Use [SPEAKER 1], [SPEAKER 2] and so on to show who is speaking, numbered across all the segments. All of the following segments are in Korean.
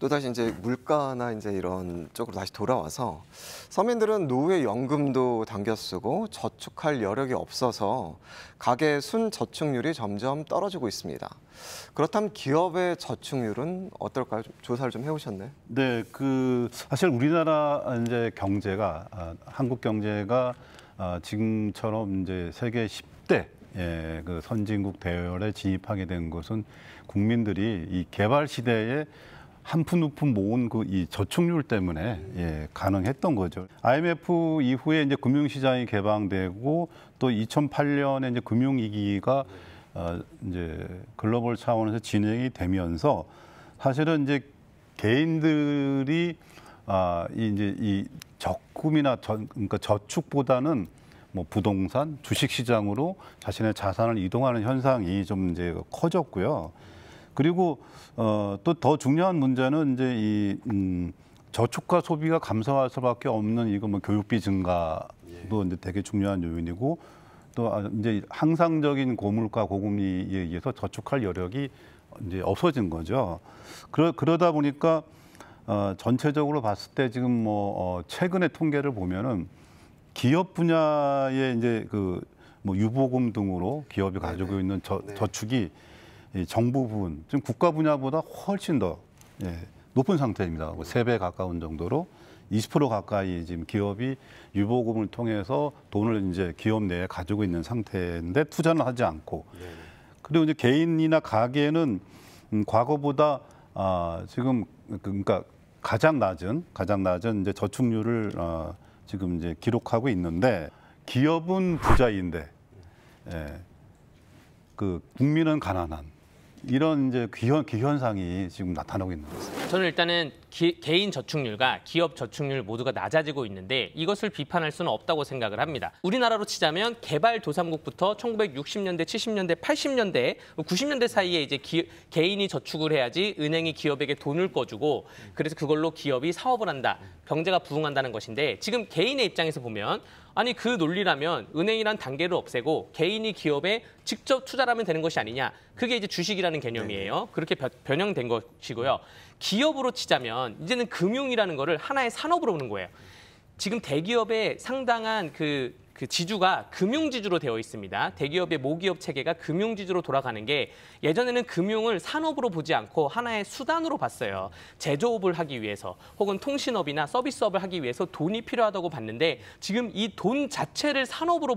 [SPEAKER 1] 또다시 이제 물가나 이제 이런 쪽으로 다시 돌아와서 서민들은 노후에 연금도 당겨 쓰고 저축할 여력이 없어서 가계 순저축률이 점점 떨어지고 있습니다. 그렇다면 기업의 저축률은 어떨까요? 좀 조사를 좀 해오셨나요?
[SPEAKER 2] 네, 사실 우리나라 이제 경제가 한국 경제가 지금처럼 이제 세계 10대 그 선진국 대열에 진입하게 된 것은 국민들이 이 개발 시대에 한 푼 두 푼 모은 이 저축률 때문에 가능했던 거죠. IMF 이후에 이제 금융시장이 개방되고 또 2008년에 이제 금융위기가 이제 글로벌 차원에서 진행이 되면서 사실은 이제 개인들이 이제 이 적금이나 그러니까 저축보다는 뭐 부동산, 주식 시장으로 자신의 자산을 이동하는 현상이 좀 이제 커졌고요. 그리고 또 더 중요한 문제는 이제 저축과 소비가 감소할 수밖에 없는 이거 뭐 교육비 증가도 이제 되게 중요한 요인이고 또 이제 항상적인 고물가 고금리에 의해서 저축할 여력이 이제 없어진 거죠. 그러다 보니까 전체적으로 봤을 때 지금 뭐 최근의 통계를 보면은 기업 분야의 이제 뭐 유보금 등으로 기업이 가지고 있는 저축이 이 정부 부분, 지금 국가 분야보다 훨씬 더 높은 상태입니다. 3배 가까운 정도로 20% 가까이 지금 기업이 유보금을 통해서 돈을 이제 기업 내에 가지고 있는 상태인데 투자는 하지 않고 그리고 이제 개인이나 가게는 과거보다 지금 그러니까 가장 낮은 이제 저축률을 지금 이제 기록하고 있는데 기업은 부자인데 국민은 가난한 이런 이제 기현상이 지금 나타나고 있는 것입니다.
[SPEAKER 3] 저는 일단은 개인 저축률과 기업 저축률 모두가 낮아지고 있는데 이것을 비판할 수는 없다고 생각을 합니다. 우리나라로 치자면 개발도상국부터 1960년대, 70년대, 80년대, 90년대 사이에 이제 개인이 저축을 해야지 은행이 기업에게 돈을 꿔주고 그래서 그걸로 기업이 사업을 한다, 경제가 부흥한다는 것인데 지금 개인의 입장에서 보면 아니 그 논리라면 은행이란 단계를 없애고 개인이 기업에 직접 투자를 하면 되는 것이 아니냐. 그게 이제 주식이라는 개념이에요. 그렇게 변형된 것이고요. 기업으로 치자면 이제는 금융이라는 거를 하나의 산업으로 보는 거예요. 지금 대기업의 상당한 그 지주가 금융지주로 되어 있습니다. 대기업의 모기업 체계가 금융지주로 돌아가는 게 예전에는 금융을 산업으로 보지 않고 하나의 수단으로 봤어요. 제조업을 하기 위해서 혹은 통신업이나 서비스업을 하기 위해서 돈이 필요하다고 봤는데 지금 이 돈 자체를 산업으로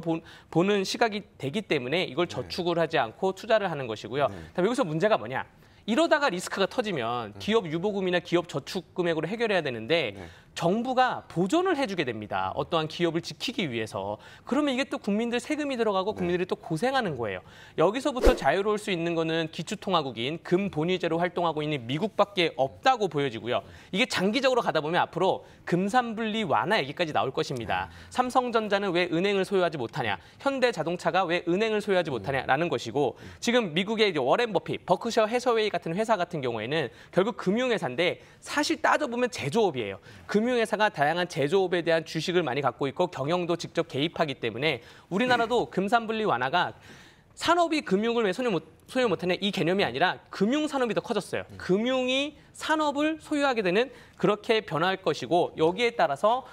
[SPEAKER 3] 보는 시각이 되기 때문에 이걸 저축을 하지 않고 투자를 하는 것이고요. 다음 여기서 문제가 뭐냐? 이러다가 리스크가 터지면 기업 유보금이나 기업 저축 금액으로 해결해야 되는데 정부가 보존을 해주게 됩니다. 어떠한 기업을 지키기 위해서. 그러면 이게 또 국민들 세금이 들어가고 국민들이 또 고생하는 거예요. 여기서부터 자유로울 수 있는 거는 기초통화국인 금본위제로 활동하고 있는 미국밖에 없다고 보여지고요. 이게 장기적으로 가다 보면 앞으로 금산분리 완화 얘기까지 나올 것입니다. 삼성전자는 왜 은행을 소유하지 못하냐, 현대자동차가 왜 은행을 소유하지 못하냐라는 것이고 지금 미국의 이제 워렌 버핏, 버크셔 해서웨이 같은 회사 같은 경우에는 결국 금융회사인데 사실 따져보면 제조업이에요. 금융회사가 다양한 제조업에 대한 주식을 많이 갖고 있고 경영도 직접 개입하기 때문에 우리나라도 금산분리 완화가 산업이 금융을 왜 소유 못하냐 이 개념이 아니라 금융산업이 더 커졌어요. 금융이 산업을 소유하게 되는 그렇게 변화할 것이고 여기에 따라서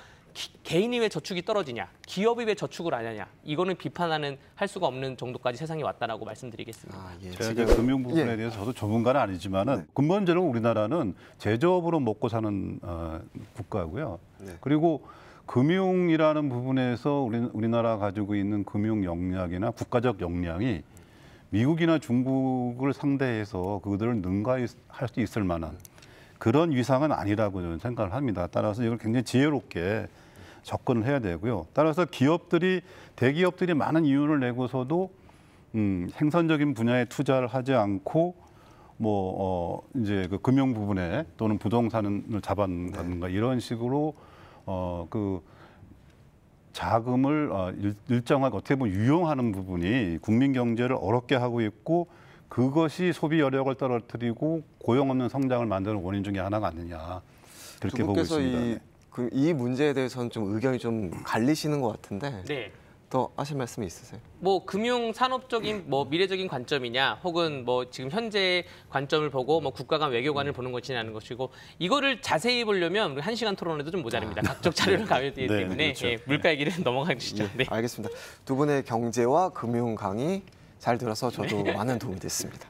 [SPEAKER 3] 개인이 왜 저축이 떨어지냐, 기업이 왜 저축을 안 하냐 이거는 비판하는 할 수가 없는 정도까지 세상이 왔다라고 말씀드리겠습니다.
[SPEAKER 2] 제가 금융 부분에 대해서 저도 전문가는 아니지만은 근본적으로 우리나라는 제조업으로 먹고 사는 국가고요. 그리고 금융이라는 부분에서 우리나라 가지고 있는 금융 역량이나 국가적 역량이 미국이나 중국을 상대해서 그들을 능가할 수 있을 만한 그런 위상은 아니라고 저는 생각을 합니다. 따라서 이걸 굉장히 지혜롭게 접근을 해야 되고요. 따라서 대기업들이 많은 이윤을 내고서도 생산적인 분야에 투자를 하지 않고 이제 그 금융 부분에 또는 부동산을 잡아간다든가 이런 식으로 자금을 일정하게 어떻게 보면 유용하는 부분이 국민 경제를 어렵게 하고 있고 그것이 소비 여력을 떨어뜨리고 고용 없는 성장을 만드는 원인 중에 하나가 아니냐 그렇게 보고 있습니다.
[SPEAKER 1] 이 문제에 대해서는 좀 의견이 좀 갈리시는 것 같은데 더 하실 말씀이 있으세요?
[SPEAKER 3] 뭐 금융 산업적인 뭐 미래적인 관점이냐, 혹은 뭐 지금 현재 관점을 보고 뭐 국가 간 외교관을 보는 것이냐는 것이고, 이거를 자세히 보려면 우리 1시간 토론에도 좀 모자랍니다. 각종 자료를 가야 되기
[SPEAKER 2] 네,
[SPEAKER 3] 때문에
[SPEAKER 2] 그렇죠.
[SPEAKER 3] 예, 물가 얘기를 넘어가시죠. 네.
[SPEAKER 1] 알겠습니다. 두 분의 경제와 금융 강의 잘 들어서 저도 많은 도움이 됐습니다.